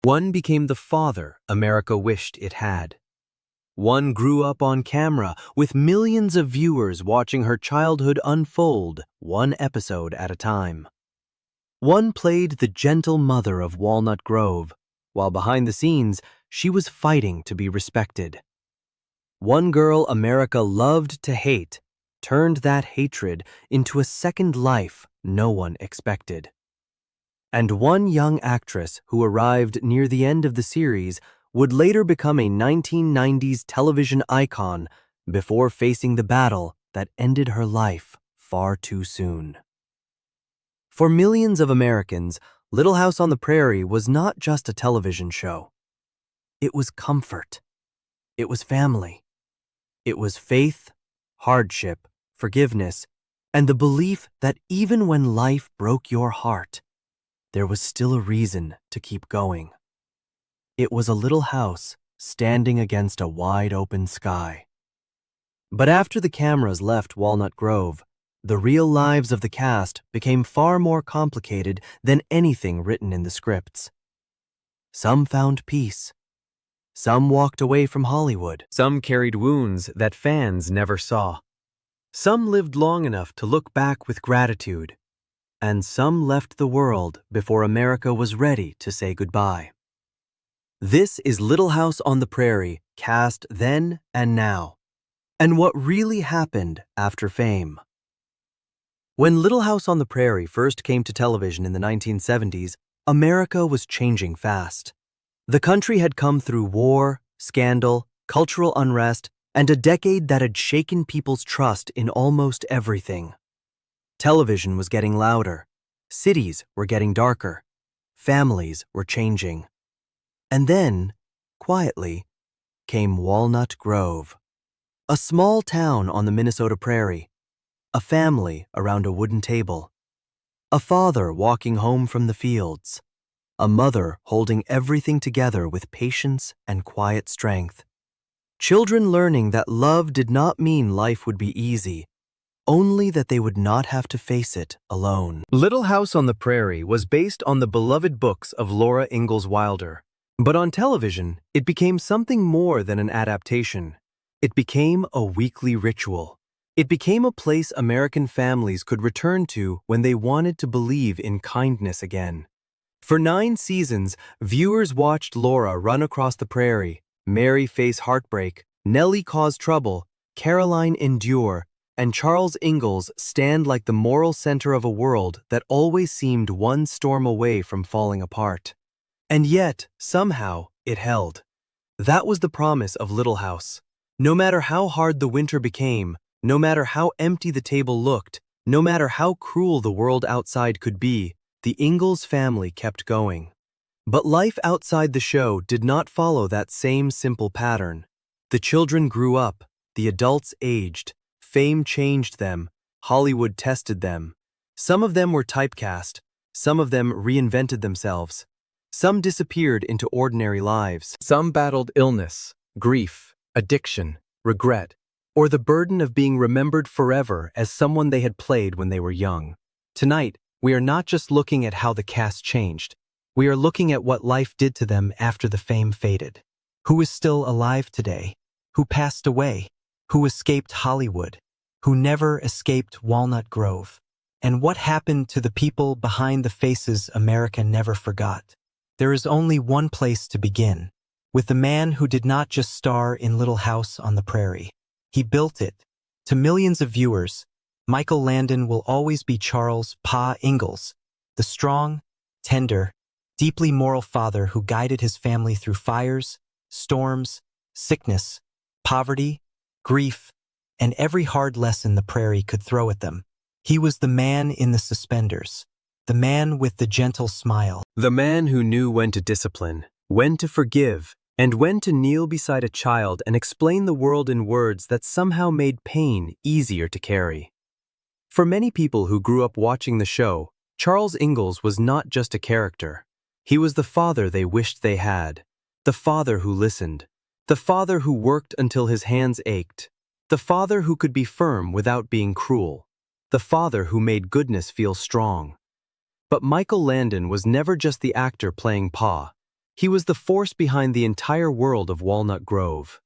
One became the father America wished it had. One grew up on camera with millions of viewers watching her childhood unfold one episode at a time. One played the gentle mother of Walnut Grove, while behind the scenes, she was fighting to be respected. One girl America loved to hate turned that hatred into a second life no one expected. And one young actress who arrived near the end of the series would later become a 1990s television icon before facing the battle that ended her life far too soon. For millions of Americans, Little House on the Prairie was not just a television show. It was comfort. It was family. It was faith, hardship, forgiveness, and the belief that even when life broke your heart, there was still a reason to keep going. It was a little house standing against a wide open sky. But after the cameras left Walnut Grove, the real lives of the cast became far more complicated than anything written in the scripts. Some found peace. Some walked away from Hollywood. Some carried wounds that fans never saw. Some lived long enough to look back with gratitude. And some left the world before America was ready to say goodbye. This is Little House on the Prairie, cast then and now, and what really happened after fame. When Little House on the Prairie first came to television in the 1970s, America was changing fast. The country had come through war, scandal, cultural unrest, and a decade that had shaken people's trust in almost everything. Television was getting louder. Cities were getting darker. Families were changing. And then, quietly, came Walnut Grove, a small town on the Minnesota Prairie, a family around a wooden table, a father walking home from the fields, a mother holding everything together with patience and quiet strength, children learning that love did not mean life would be easy, only that they would not have to face it alone. Little House on the Prairie was based on the beloved books of Laura Ingalls Wilder. But on television, it became something more than an adaptation. It became a weekly ritual. It became a place American families could return to when they wanted to believe in kindness again. For 9 seasons, viewers watched Laura run across the prairie, Mary face heartbreak, Nellie cause trouble, Caroline endure, and Charles Ingalls stand like the moral center of a world that always seemed one storm away from falling apart. And yet, somehow, it held. That was the promise of Little House. No matter how hard the winter became, no matter how empty the table looked, no matter how cruel the world outside could be, the Ingalls family kept going. But life outside the show did not follow that same simple pattern. The children grew up, the adults aged, fame changed them, Hollywood tested them. Some of them were typecast, some of them reinvented themselves. Some disappeared into ordinary lives. Some battled illness, grief, addiction, regret, or the burden of being remembered forever as someone they had played when they were young. Tonight, we are not just looking at how the cast changed. We are looking at what life did to them after the fame faded. Who is still alive today? Who passed away? Who escaped Hollywood? Who never escaped Walnut Grove? And what happened to the people behind the faces America never forgot? There is only one place to begin, with the man who did not just star in Little House on the Prairie. He built it. To millions of viewers, Michael Landon will always be Charles "Pa" Ingalls, the strong, tender, deeply moral father who guided his family through fires, storms, sickness, poverty, grief, and every hard lesson the prairie could throw at them. He was the man in the suspenders. The man with the gentle smile. The man who knew when to discipline, when to forgive, and when to kneel beside a child and explain the world in words that somehow made pain easier to carry. For many people who grew up watching the show, Charles Ingalls was not just a character. He was the father they wished they had, the father who listened, the father who worked until his hands ached, the father who could be firm without being cruel, the father who made goodness feel strong. But Michael Landon was never just the actor playing Pa. He was the force behind the entire world of Walnut Grove.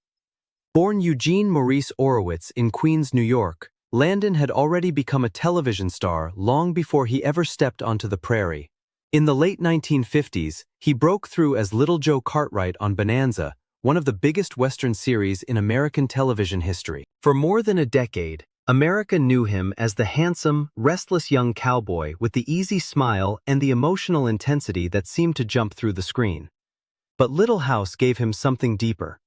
Born Eugene Maurice Orowitz in Queens, New York, Landon had already become a television star long before he ever stepped onto the prairie. In the late 1950s, he broke through as Little Joe Cartwright on Bonanza, one of the biggest Western series in American television history. For more than a decade, America knew him as the handsome, restless young cowboy with the easy smile and the emotional intensity that seemed to jump through the screen. But Little House gave him something deeper.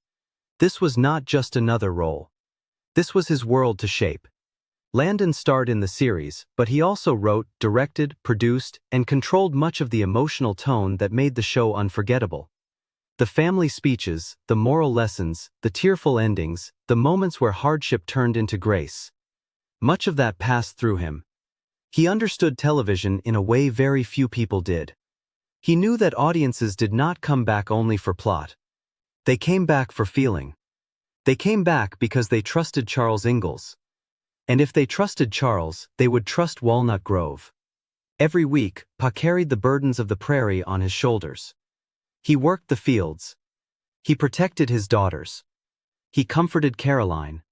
This was not just another role. This was his world to shape. Landon starred in the series, but he also wrote, directed, produced, and controlled much of the emotional tone that made the show unforgettable. The family speeches, the moral lessons, the tearful endings, the moments where hardship turned into grace. Much of that passed through him. He understood television in a way very few people did. He knew that audiences did not come back only for plot. They came back for feeling. They came back because they trusted Charles Ingalls. And if they trusted Charles, they would trust Walnut Grove. Every week, Pa carried the burdens of the prairie on his shoulders. He worked the fields. He protected his daughters. He comforted Caroline.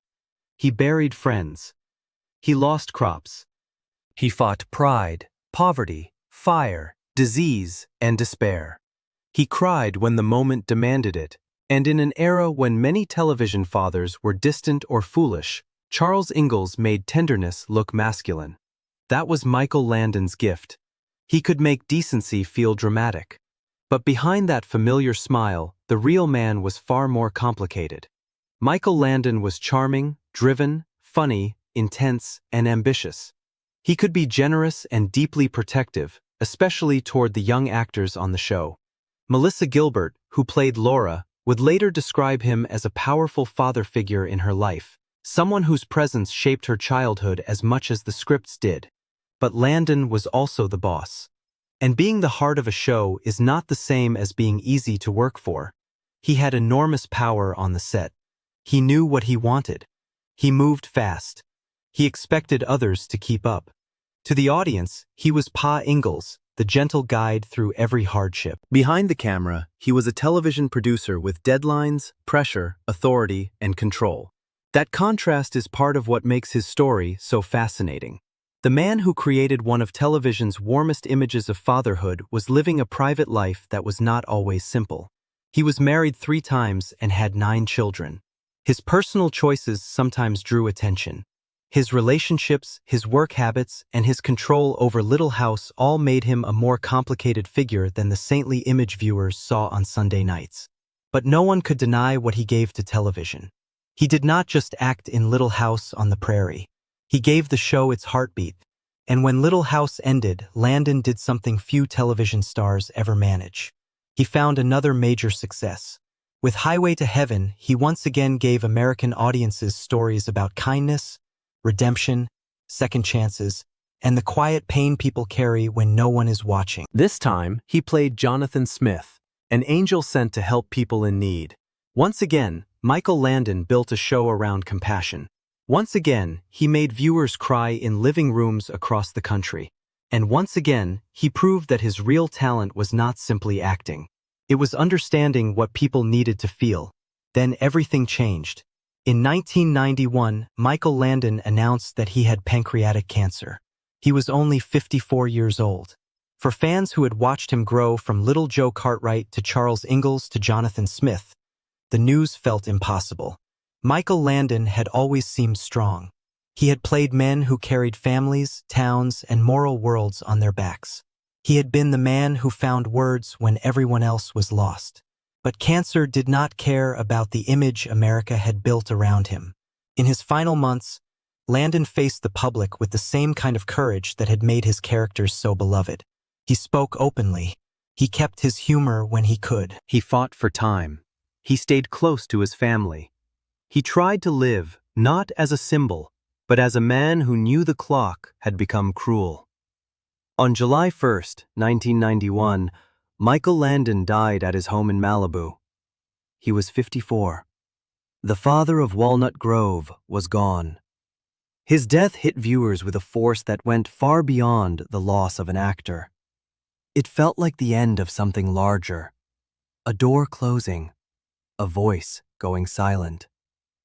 He buried friends. He lost crops. He fought pride, poverty, fire, disease, and despair. He cried when the moment demanded it. And in an era when many television fathers were distant or foolish, Charles Ingalls made tenderness look masculine. That was Michael Landon's gift. He could make decency feel dramatic. But behind that familiar smile, the real man was far more complicated. Michael Landon was charming, driven, funny, intense, and ambitious. He could be generous and deeply protective, especially toward the young actors on the show. Melissa Gilbert, who played Laura, would later describe him as a powerful father figure in her life, someone whose presence shaped her childhood as much as the scripts did. But Landon was also the boss. And being the heart of a show is not the same as being easy to work for. He had enormous power on the set. He knew what he wanted. He moved fast. He expected others to keep up. To the audience, he was Pa Ingalls, the gentle guide through every hardship. Behind the camera, he was a television producer with deadlines, pressure, authority, and control. That contrast is part of what makes his story so fascinating. The man who created one of television's warmest images of fatherhood was living a private life that was not always simple. He was married 3 times and had 9 children. His personal choices sometimes drew attention. His relationships, his work habits, and his control over Little House all made him a more complicated figure than the saintly image viewers saw on Sunday nights. But no one could deny what he gave to television. He did not just act in Little House on the Prairie. He gave the show its heartbeat. And when Little House ended, Landon did something few television stars ever manage. He found another major success. With Highway to Heaven, he once again gave American audiences stories about kindness, redemption, second chances, and the quiet pain people carry when no one is watching. This time, he played Jonathan Smith, an angel sent to help people in need. Once again, Michael Landon built a show around compassion. Once again, he made viewers cry in living rooms across the country. And once again, he proved that his real talent was not simply acting. It was understanding what people needed to feel. Then everything changed. In 1991, Michael Landon announced that he had pancreatic cancer. He was only 54 years old. For fans who had watched him grow from Little Joe Cartwright to Charles Ingalls to Jonathan Smith, the news felt impossible. Michael Landon had always seemed strong. He had played men who carried families, towns, and moral worlds on their backs. He had been the man who found words when everyone else was lost. But cancer did not care about the image America had built around him. In his final months, Landon faced the public with the same kind of courage that had made his characters so beloved. He spoke openly. He kept his humor when he could. He fought for time. He stayed close to his family. He tried to live, not as a symbol, but as a man who knew the clock had become cruel. On July 1st, 1991, Michael Landon died at his home in Malibu. He was 54. The father of Walnut Grove was gone. His death hit viewers with a force that went far beyond the loss of an actor. It felt like the end of something larger. A door closing, a voice going silent.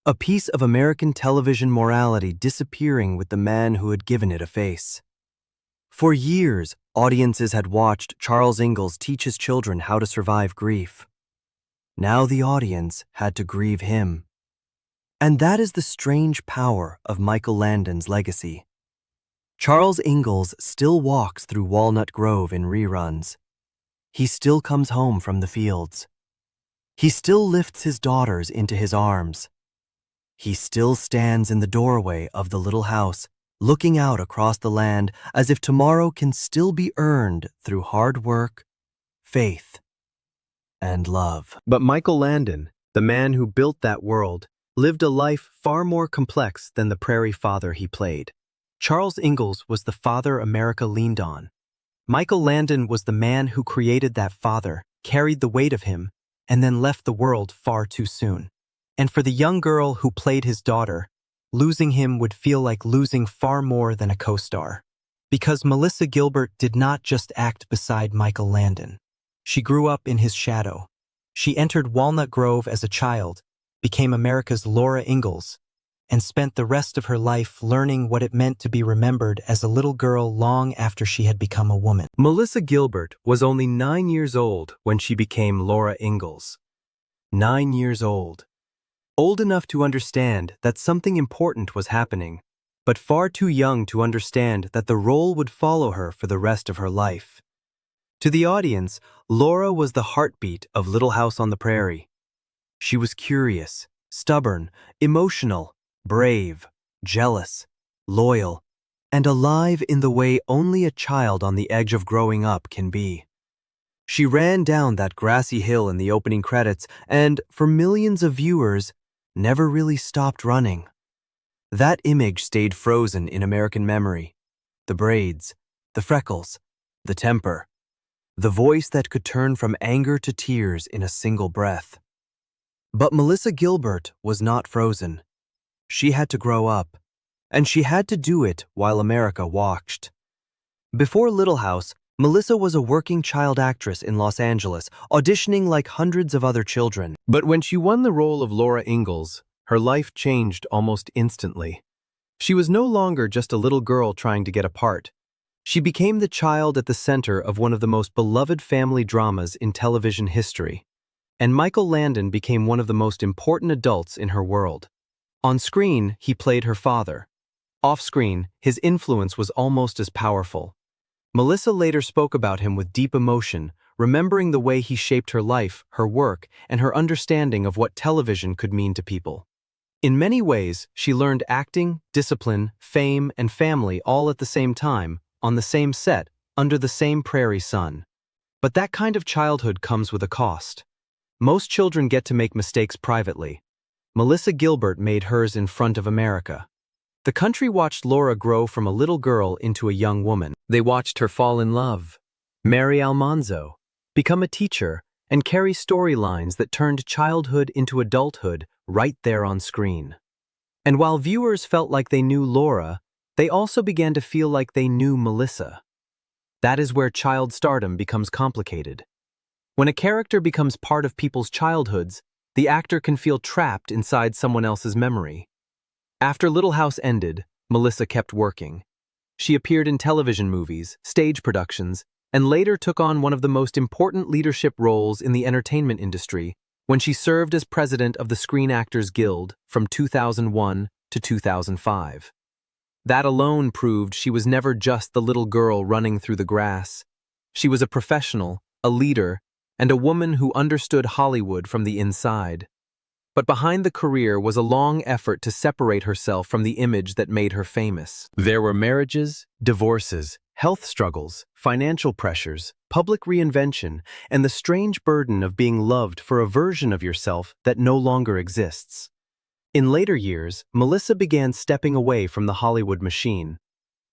A piece of American television morality disappearing with the man who had given it a face. For years, audiences had watched Charles Ingalls teach his children how to survive grief. Now the audience had to grieve him. And that is the strange power of Michael Landon's legacy. Charles Ingalls still walks through Walnut Grove in reruns. He still comes home from the fields. He still lifts his daughters into his arms. He still stands in the doorway of the little house, looking out across the land as if tomorrow can still be earned through hard work, faith, and love. But Michael Landon, the man who built that world, lived a life far more complex than the prairie father he played. Charles Ingalls was the father America leaned on. Michael Landon was the man who created that father, carried the weight of him, and then left the world far too soon. And for the young girl who played his daughter, losing him would feel like losing far more than a co-star. Because Melissa Gilbert did not just act beside Michael Landon. She grew up in his shadow. She entered Walnut Grove as a child, became America's Laura Ingalls, and spent the rest of her life learning what it meant to be remembered as a little girl long after she had become a woman. Melissa Gilbert was only 9 years old when she became Laura Ingalls. 9 years old. Old enough to understand that something important was happening, but far too young to understand that the role would follow her for the rest of her life. To the audience, Laura was the heartbeat of Little House on the Prairie. She was curious, stubborn, emotional, brave, jealous, loyal, and alive in the way only a child on the edge of growing up can be. She ran down that grassy hill in the opening credits and, for millions of viewers, never really stopped running. That image stayed frozen in American memory. The braids, the freckles, the temper, the voice that could turn from anger to tears in a single breath. But Melissa Gilbert was not frozen. She had to grow up, and she had to do it while America watched. Before Little House, Melissa was a working child actress in Los Angeles, auditioning like hundreds of other children. But when she won the role of Laura Ingalls, her life changed almost instantly. She was no longer just a little girl trying to get a part. She became the child at the center of one of the most beloved family dramas in television history. And Michael Landon became one of the most important adults in her world. On screen, he played her father. Off-screen, his influence was almost as powerful. Melissa later spoke about him with deep emotion, remembering the way he shaped her life, her work, and her understanding of what television could mean to people. In many ways, she learned acting, discipline, fame, and family all at the same time, on the same set, under the same prairie sun. But that kind of childhood comes with a cost. Most children get to make mistakes privately. Melissa Gilbert made hers in front of America. The country watched Laura grow from a little girl into a young woman. They watched her fall in love, marry Almanzo, become a teacher, and carry storylines that turned childhood into adulthood right there on screen. And while viewers felt like they knew Laura, they also began to feel like they knew Melissa. That is where child stardom becomes complicated. When a character becomes part of people's childhoods, the actor can feel trapped inside someone else's memory. After Little House ended, Melissa kept working. She appeared in television movies, stage productions, and later took on one of the most important leadership roles in the entertainment industry when she served as president of the Screen Actors Guild from 2001 to 2005. That alone proved she was never just the little girl running through the grass. She was a professional, a leader, and a woman who understood Hollywood from the inside. But behind the career was a long effort to separate herself from the image that made her famous. There were marriages, divorces, health struggles, financial pressures, public reinvention, and the strange burden of being loved for a version of yourself that no longer exists. In later years, Melissa began stepping away from the Hollywood machine.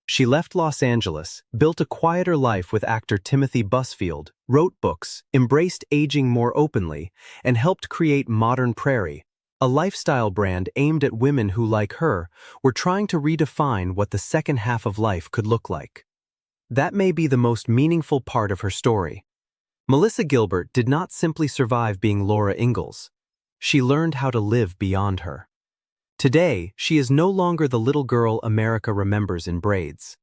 She left Los Angeles, built a quieter life with actor Timothy Busfield, wrote books, embraced aging more openly, and helped create Modern Prairie, a lifestyle brand aimed at women who, like her, were trying to redefine what the second half of life could look like. That may be the most meaningful part of her story. Melissa Gilbert did not simply survive being Laura Ingalls. She learned how to live beyond her. Today, she is no longer the little girl America remembers in braids.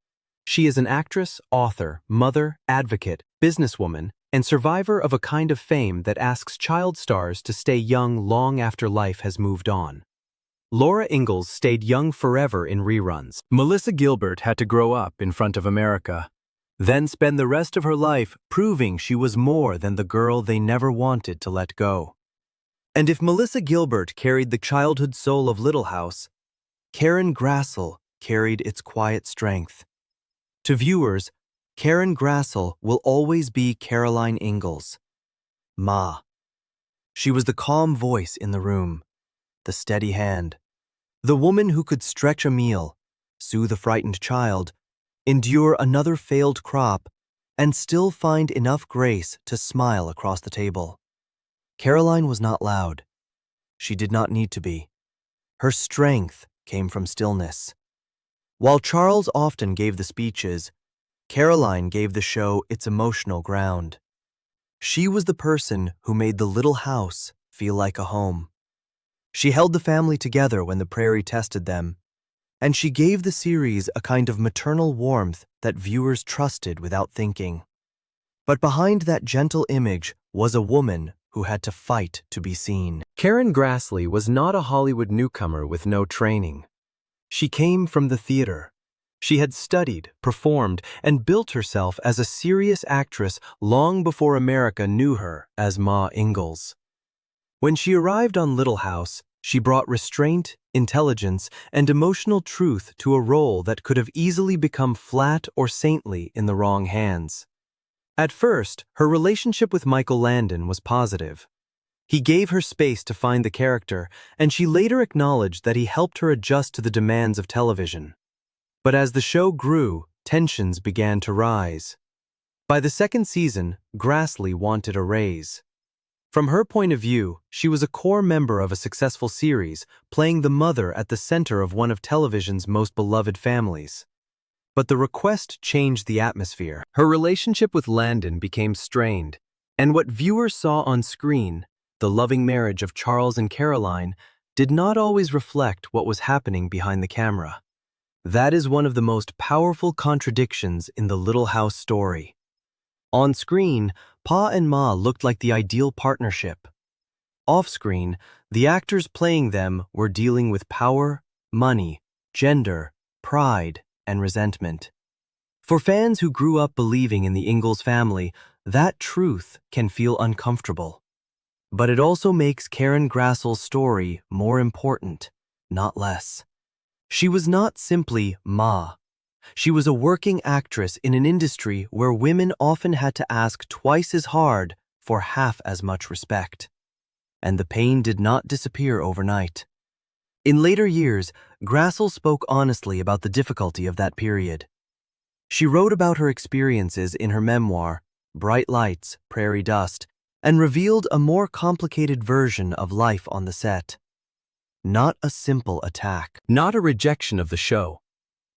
She is an actress, author, mother, advocate, businesswoman, and survivor of a kind of fame that asks child stars to stay young long after life has moved on. Laura Ingalls stayed young forever in reruns. Melissa Gilbert had to grow up in front of America, then spend the rest of her life proving she was more than the girl they never wanted to let go. And if Melissa Gilbert carried the childhood soul of Little House, Karen Grassle carried its quiet strength. To viewers, Karen Grassle will always be Caroline Ingalls, Ma. She was the calm voice in the room, the steady hand, the woman who could stretch a meal, soothe a frightened child, endure another failed crop, and still find enough grace to smile across the table. Caroline was not loud. She did not need to be. Her strength came from stillness. While Charles often gave the speeches, Caroline gave the show its emotional ground. She was the person who made the little house feel like a home. She held the family together when the Prairie tested them, and she gave the series a kind of maternal warmth that viewers trusted without thinking. But behind that gentle image was a woman who had to fight to be seen. Karen Grassle was not a Hollywood newcomer with no training. She came from the theater. She had studied, performed, and built herself as a serious actress long before America knew her as Ma Ingalls. When she arrived on Little House, she brought restraint, intelligence, and emotional truth to a role that could have easily become flat or saintly in the wrong hands. At first, her relationship with Michael Landon was positive. He gave her space to find the character, and she later acknowledged that he helped her adjust to the demands of television. But as the show grew, tensions began to rise. By the second season, Grassle wanted a raise. From her point of view, she was a core member of a successful series, playing the mother at the center of one of television's most beloved families. But the request changed the atmosphere. Her relationship with Landon became strained, and what viewers saw on screen, the loving marriage of Charles and Caroline, did not always reflect what was happening behind the camera. That is one of the most powerful contradictions in the Little House story. On screen, Pa and Ma looked like the ideal partnership. Off-screen, the actors playing them were dealing with power, money, gender, pride, and resentment. For fans who grew up believing in the Ingalls family, that truth can feel uncomfortable. But it also makes Karen Grassle's story more important, not less. She was not simply Ma. She was a working actress in an industry where women often had to ask twice as hard for half as much respect. And the pain did not disappear overnight. In later years, Grassle spoke honestly about the difficulty of that period. She wrote about her experiences in her memoir, Bright Lights, Prairie Dust, and revealed a more complicated version of life on the set. Not a simple attack, not a rejection of the show,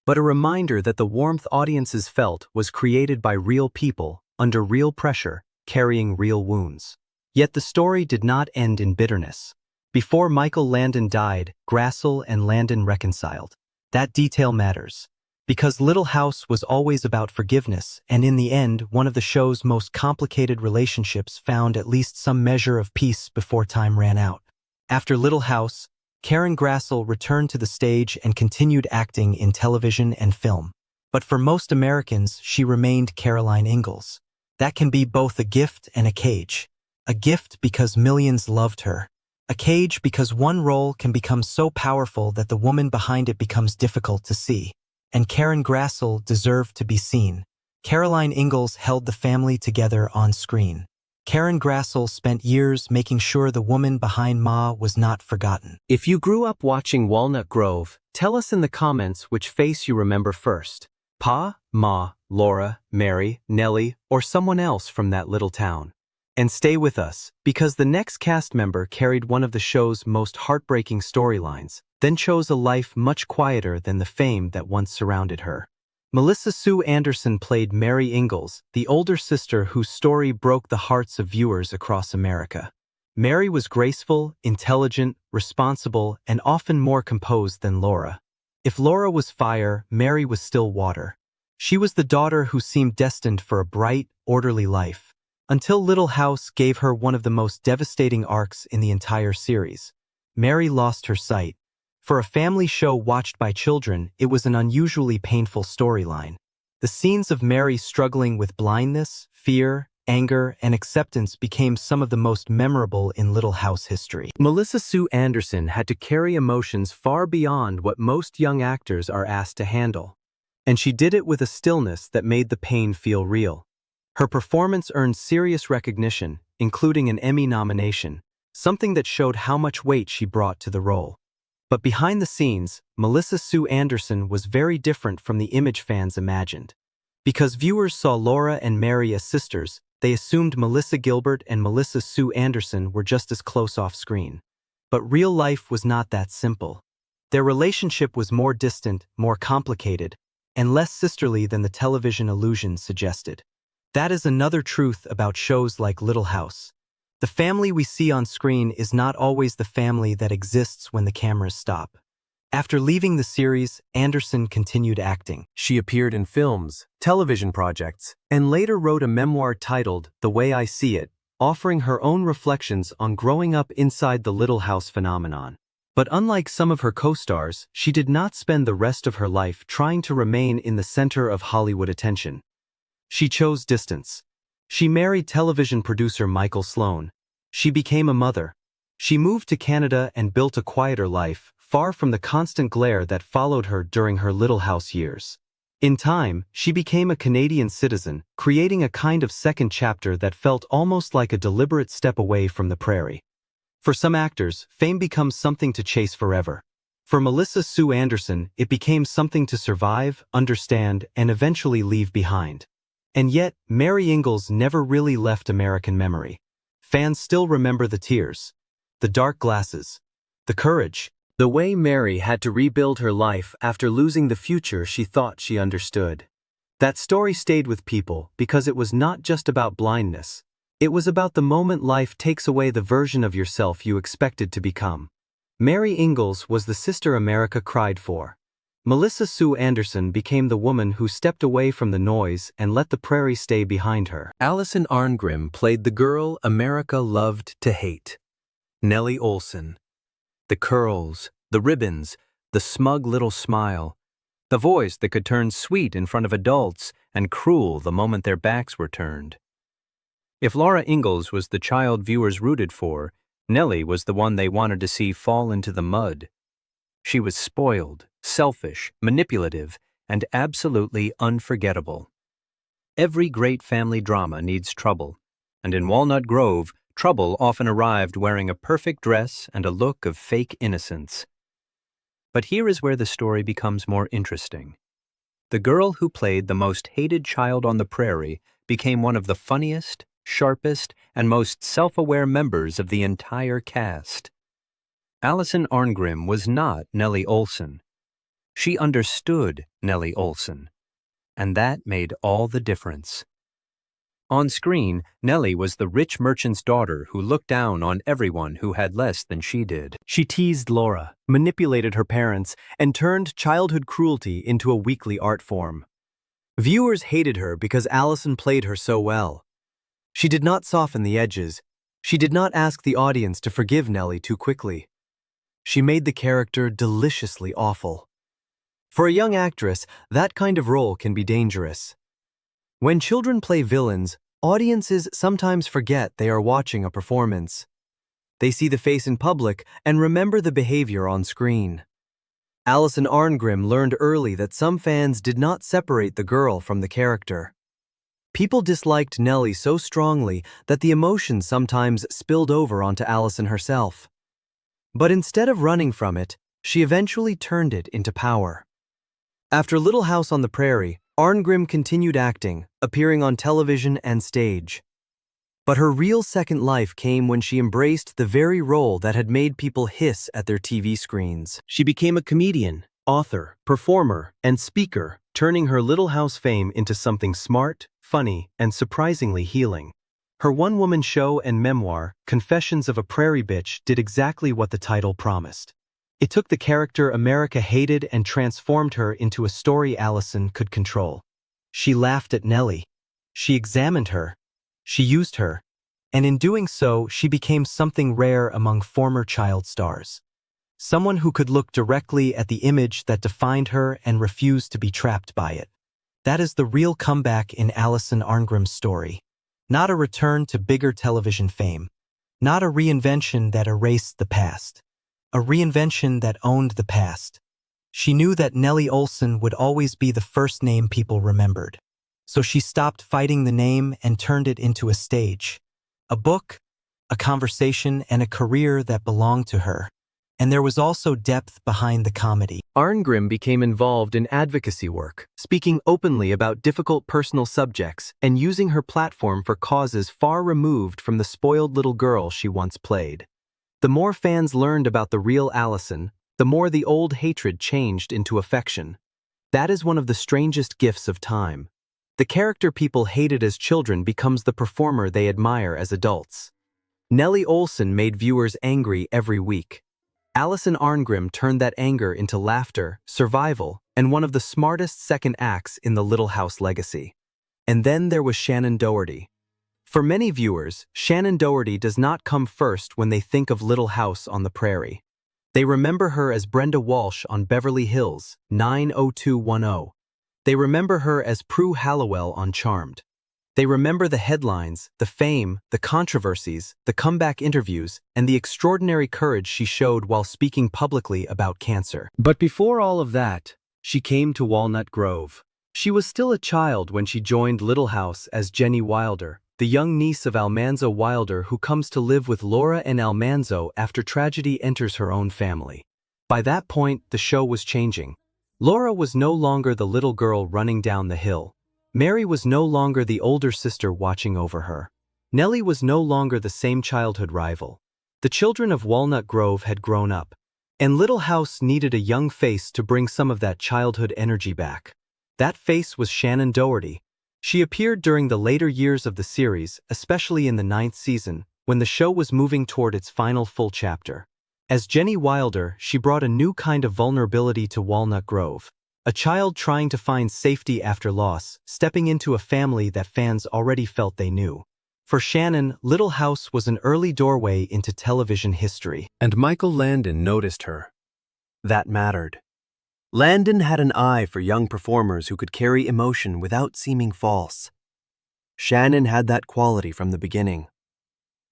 but a reminder that the warmth audiences felt was created by real people, under real pressure, carrying real wounds. Yet the story did not end in bitterness. Before Michael Landon died, Grassle and Landon reconciled. That detail matters, because Little House was always about forgiveness, and in the end, one of the show's most complicated relationships found at least some measure of peace before time ran out. After Little House, Karen Grassle returned to the stage and continued acting in television and film. But for most Americans, she remained Caroline Ingalls. That can be both a gift and a cage. A gift because millions loved her. A cage because one role can become so powerful that the woman behind it becomes difficult to see. And Karen Grassle deserved to be seen. Caroline Ingalls held the family together on screen. Karen Grassle spent years making sure the woman behind Ma was not forgotten. If you grew up watching Walnut Grove, tell us in the comments which face you remember first. Pa, Ma, Laura, Mary, Nellie, or someone else from that little town. And stay with us, because the next cast member carried one of the show's most heartbreaking storylines, then chose a life much quieter than the fame that once surrounded her. Melissa Sue Anderson played Mary Ingalls, the older sister whose story broke the hearts of viewers across America. Mary was graceful, intelligent, responsible, and often more composed than Laura. If Laura was fire, Mary was still water. She was the daughter who seemed destined for a bright, orderly life, until Little House gave her one of the most devastating arcs in the entire series. Mary lost her sight. For a family show watched by children, it was an unusually painful storyline. The scenes of Mary struggling with blindness, fear, anger, and acceptance became some of the most memorable in Little House history. Melissa Sue Anderson had to carry emotions far beyond what most young actors are asked to handle. And she did it with a stillness that made the pain feel real. Her performance earned serious recognition, including an Emmy nomination, something that showed how much weight she brought to the role. But behind the scenes, Melissa Sue Anderson was very different from the image fans imagined. Because viewers saw Laura and Mary as sisters, they assumed Melissa Gilbert and Melissa Sue Anderson were just as close off screen. But real life was not that simple. Their relationship was more distant, more complicated, and less sisterly than the television illusion suggested. That is another truth about shows like Little House. The family we see on screen is not always the family that exists when the cameras stop. After leaving the series, Anderson continued acting. She appeared in films, television projects, and later wrote a memoir titled The Way I See It, offering her own reflections on growing up inside the Little House phenomenon. But unlike some of her co-stars, she did not spend the rest of her life trying to remain in the center of Hollywood attention. She chose distance. She married television producer Michael Landon. She became a mother. She moved to Canada and built a quieter life, far from the constant glare that followed her during her Little House years. In time, she became a Canadian citizen, creating a kind of second chapter that felt almost like a deliberate step away from the prairie. For some actors, fame becomes something to chase forever. For Melissa Sue Anderson, it became something to survive, understand, and eventually leave behind. And yet, Mary Ingalls never really left American memory. Fans still remember the tears, the dark glasses, the courage, the way Mary had to rebuild her life after losing the future she thought she understood. That story stayed with people because it was not just about blindness. It was about the moment life takes away the version of yourself you expected to become. Mary Ingalls was the sister America cried for. Melissa Sue Anderson became the woman who stepped away from the noise and let the prairie stay behind her. Alison Arngrim played the girl America loved to hate. Nellie Oleson. The curls, the ribbons, the smug little smile. The voice that could turn sweet in front of adults and cruel the moment their backs were turned. If Laura Ingalls was the child viewers rooted for, Nellie was the one they wanted to see fall into the mud. She was spoiled, selfish, manipulative, and absolutely unforgettable. Every great family drama needs trouble, and in Walnut Grove, trouble often arrived wearing a perfect dress and a look of fake innocence. But here is where the story becomes more interesting. The girl who played the most hated child on the prairie became one of the funniest, sharpest, and most self-aware members of the entire cast. Alison Arngrim was not Nellie Oleson. She understood Nellie Oleson, and that made all the difference. On screen, Nellie was the rich merchant's daughter who looked down on everyone who had less than she did. She teased Laura, manipulated her parents, and turned childhood cruelty into a weekly art form. Viewers hated her because Alison played her so well. She did not soften the edges. She did not ask the audience to forgive Nellie too quickly. She made the character deliciously awful. For a young actress, that kind of role can be dangerous. When children play villains, audiences sometimes forget they are watching a performance. They see the face in public and remember the behavior on screen. Alison Arngrim learned early that some fans did not separate the girl from the character. People disliked Nellie so strongly that the emotion sometimes spilled over onto Alison herself. But instead of running from it, she eventually turned it into power. After Little House on the Prairie, Arngrim continued acting, appearing on television and stage. But her real second life came when she embraced the very role that had made people hiss at their TV screens. She became a comedian, author, performer, and speaker, turning her Little House fame into something smart, funny, and surprisingly healing. Her one-woman show and memoir, Confessions of a Prairie Bitch, did exactly what the title promised. It took the character America hated and transformed her into a story Alison could control. She laughed at Nellie. She examined her. She used her. And in doing so, she became something rare among former child stars. Someone who could look directly at the image that defined her and refuse to be trapped by it. That is the real comeback in Alison Arngrim's story. Not a return to bigger television fame. Not a reinvention that erased the past. A reinvention that owned the past. She knew that Nellie Oleson would always be the first name people remembered. So she stopped fighting the name and turned it into a stage. A book, a conversation, and a career that belonged to her. And there was also depth behind the comedy. Arngrim became involved in advocacy work, speaking openly about difficult personal subjects and using her platform for causes far removed from the spoiled little girl she once played. The more fans learned about the real Alison, the more the old hatred changed into affection. That is one of the strangest gifts of time. The character people hated as children becomes the performer they admire as adults. Nellie Oleson made viewers angry every week. Alison Arngrim turned that anger into laughter, survival, and one of the smartest second acts in the Little House legacy. And then there was Shannon Doherty. For many viewers, Shannon Doherty does not come first when they think of Little House on the Prairie. They remember her as Brenda Walsh on Beverly Hills 90210. They remember her as Prue Halliwell on Charmed. They remember the headlines, the fame, the controversies, the comeback interviews, and the extraordinary courage she showed while speaking publicly about cancer. But before all of that, she came to Walnut Grove. She was still a child when she joined Little House as Jenny Wilder, the young niece of Almanzo Wilder who comes to live with Laura and Almanzo after tragedy enters her own family. By that point, the show was changing. Laura was no longer the little girl running down the hill. Mary was no longer the older sister watching over her. Nellie was no longer the same childhood rival. The children of Walnut Grove had grown up, and Little House needed a young face to bring some of that childhood energy back. That face was Shannon Doherty. She appeared during the later years of the series, especially in the 9th season, when the show was moving toward its final full chapter. As Jenny Wilder, she brought a new kind of vulnerability to Walnut Grove. A child trying to find safety after loss, stepping into a family that fans already felt they knew. For Shannon, Little House was an early doorway into television history. And Michael Landon noticed her. That mattered. Landon had an eye for young performers who could carry emotion without seeming false. Shannon had that quality from the beginning.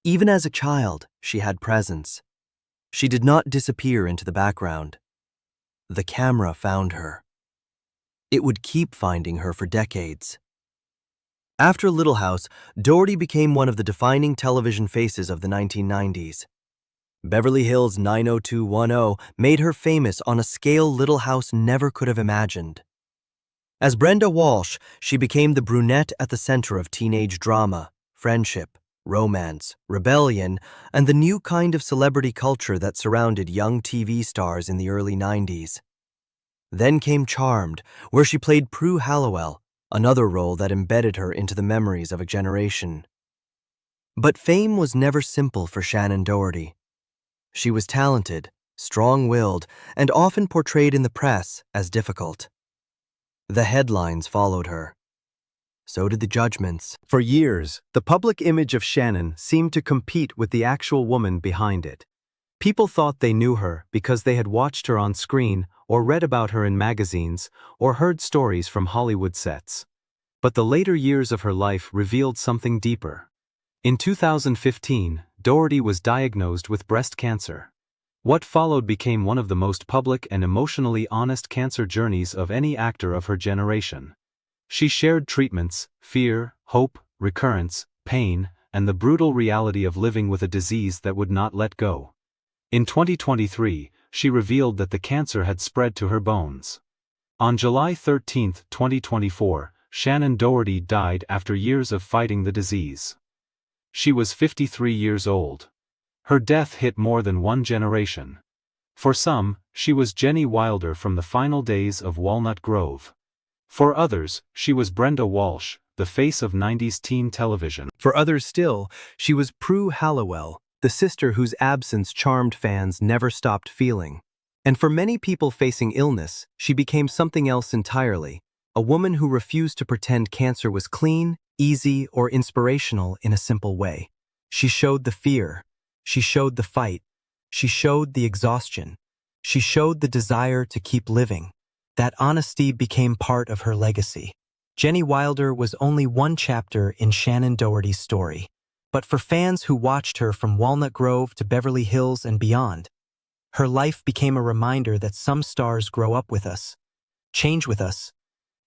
Even as a child, she had presence. She did not disappear into the background. The camera found her. It would keep finding her for decades. After Little House, Doherty became one of the defining television faces of the 1990s. Beverly Hills 90210 made her famous on a scale Little House never could have imagined. As Brenda Walsh, she became the brunette at the center of teenage drama, friendship, romance, rebellion, and the new kind of celebrity culture that surrounded young TV stars in the early 90s. Then came Charmed, where she played Prue Halliwell, another role that embedded her into the memories of a generation. But fame was never simple for Shannon Doherty. She was talented, strong-willed, and often portrayed in the press as difficult. The headlines followed her. So did the judgments. For years, the public image of Shannon seemed to compete with the actual woman behind it. People thought they knew her because they had watched her on screen or read about her in magazines or heard stories from Hollywood sets. But the later years of her life revealed something deeper. In 2015, Doherty was diagnosed with breast cancer. What followed became one of the most public and emotionally honest cancer journeys of any actor of her generation. She shared treatments, fear, hope, recurrence, pain, and the brutal reality of living with a disease that would not let go. In 2023, she revealed that the cancer had spread to her bones. On July 13, 2024, Shannon Doherty died after years of fighting the disease. She was 53 years old. Her death hit more than one generation. For some, she was Jenny Wilder from the final days of Walnut Grove. For others, she was Brenda Walsh, the face of 90s teen television. For others still, she was Prue Halliwell, the sister whose absence charmed fans never stopped feeling. And for many people facing illness, she became something else entirely, a woman who refused to pretend cancer was clean, easy, or inspirational in a simple way. She showed the fear. She showed the fight. She showed the exhaustion. She showed the desire to keep living. That honesty became part of her legacy. Jenny Wilder was only one chapter in Shannon Doherty's story, but for fans who watched her from Walnut Grove to Beverly Hills and beyond, her life became a reminder that some stars grow up with us, change with us,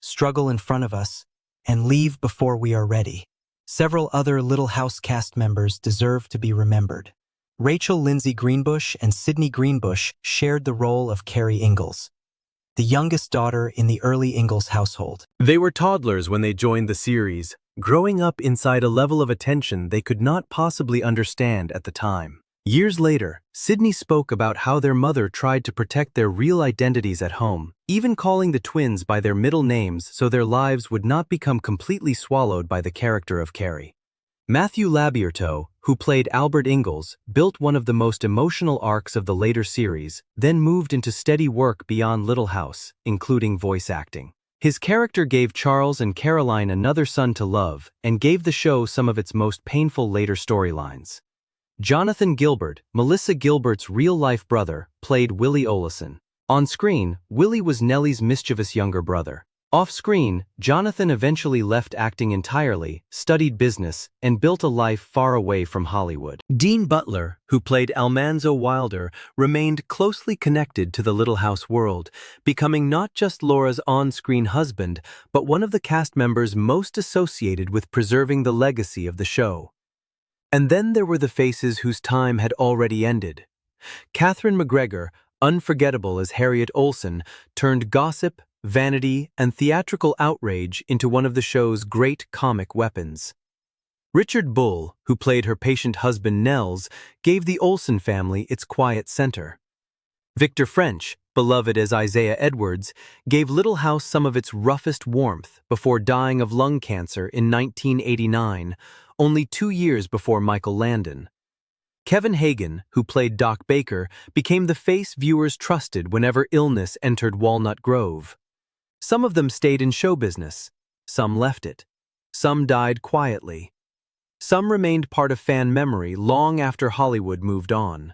struggle in front of us, and leave before we are ready. Several other Little House cast members deserve to be remembered. Rachel Lindsay Greenbush and Sydney Greenbush shared the role of Carrie Ingalls, the youngest daughter in the early Ingalls household. They were toddlers when they joined the series, growing up inside a level of attention they could not possibly understand at the time. Years later, Sydney spoke about how their mother tried to protect their real identities at home, even calling the twins by their middle names so their lives would not become completely swallowed by the character of Carrie. Matthew Labierteau, who played Albert Ingalls, built one of the most emotional arcs of the later series, then moved into steady work beyond Little House, including voice acting. His character gave Charles and Caroline another son to love and gave the show some of its most painful later storylines. Jonathan Gilbert, Melissa Gilbert's real-life brother, played Willie Oleson. On screen, Willie was Nellie's mischievous younger brother. Off-screen, Jonathan eventually left acting entirely, studied business, and built a life far away from Hollywood. Dean Butler, who played Almanzo Wilder, remained closely connected to the Little House world, becoming not just Laura's on-screen husband, but one of the cast members most associated with preserving the legacy of the show. And then there were the faces whose time had already ended. Catherine McGregor, unforgettable as Harriet Olsen, turned gossip, vanity, and theatrical outrage into one of the show's great comic weapons. Richard Bull, who played her patient husband Nels, gave the Olsen family its quiet center. Victor French, beloved as Isaiah Edwards, gave Little House some of its roughest warmth before dying of lung cancer in 1989, only 2 years before Michael Landon. Kevin Hagen, who played Doc Baker, became the face viewers trusted whenever illness entered Walnut Grove. Some of them stayed in show business, some left it, some died quietly. Some remained part of fan memory long after Hollywood moved on.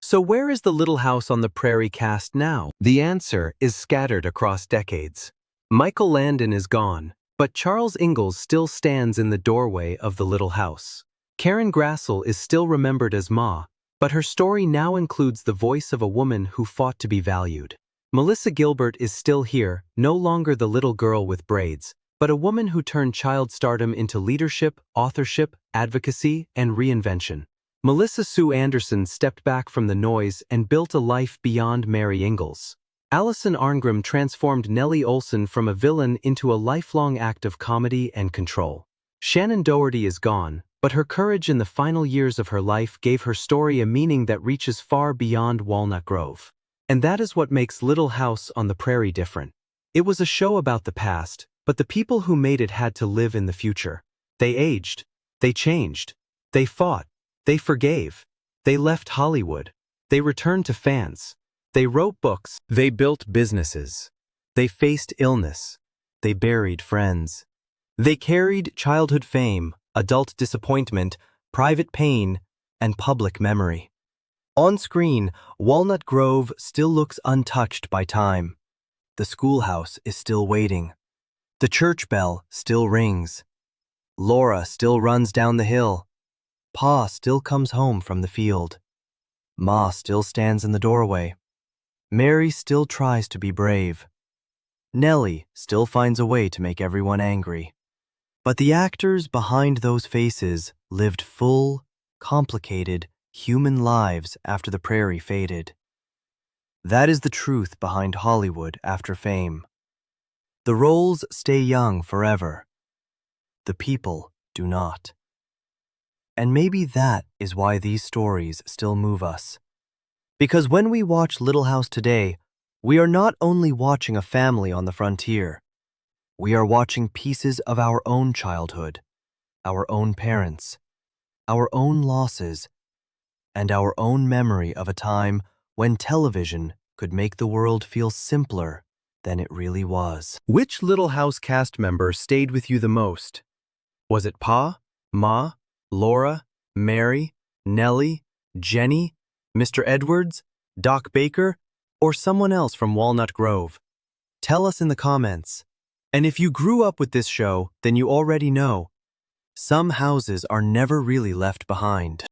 So where is the Little House on the Prairie cast now? The answer is scattered across decades. Michael Landon is gone, but Charles Ingalls still stands in the doorway of the Little House. Karen Grassle is still remembered as Ma, but her story now includes the voice of a woman who fought to be valued. Melissa Gilbert is still here, no longer the little girl with braids, but a woman who turned child stardom into leadership, authorship, advocacy, and reinvention. Melissa Sue Anderson stepped back from the noise and built a life beyond Mary Ingalls. Alison Arngrim transformed Nellie Oleson from a villain into a lifelong act of comedy and control. Shannon Doherty is gone, but her courage in the final years of her life gave her story a meaning that reaches far beyond Walnut Grove. And that is what makes Little House on the Prairie different. It was a show about the past, but the people who made it had to live in the future. They aged. They changed. They fought. They forgave. They left Hollywood. They returned to fans. They wrote books. They built businesses. They faced illness. They buried friends. They carried childhood fame, adult disappointment, private pain, and public memory. On screen, Walnut Grove still looks untouched by time. The schoolhouse is still waiting. The church bell still rings. Laura still runs down the hill. Pa still comes home from the field. Ma still stands in the doorway. Mary still tries to be brave. Nellie still finds a way to make everyone angry. But the actors behind those faces lived full, complicated, human lives after the Prairie faded. That is the truth behind Hollywood after fame. The roles stay young forever. The people do not. And maybe that is why these stories still move us. Because when we watch Little House today, we are not only watching a family on the frontier, We are watching pieces of our own childhood, our own parents, our own losses, and our own memory of a time when television could make the world feel simpler than it really was. Which Little House cast member stayed with you the most? Was it Pa, Ma, Laura, Mary, Nellie, Jenny, Mr. Edwards, Doc Baker, or someone else from Walnut Grove? Tell us in the comments. And if you grew up with this show, then you already know. Some houses are never really left behind.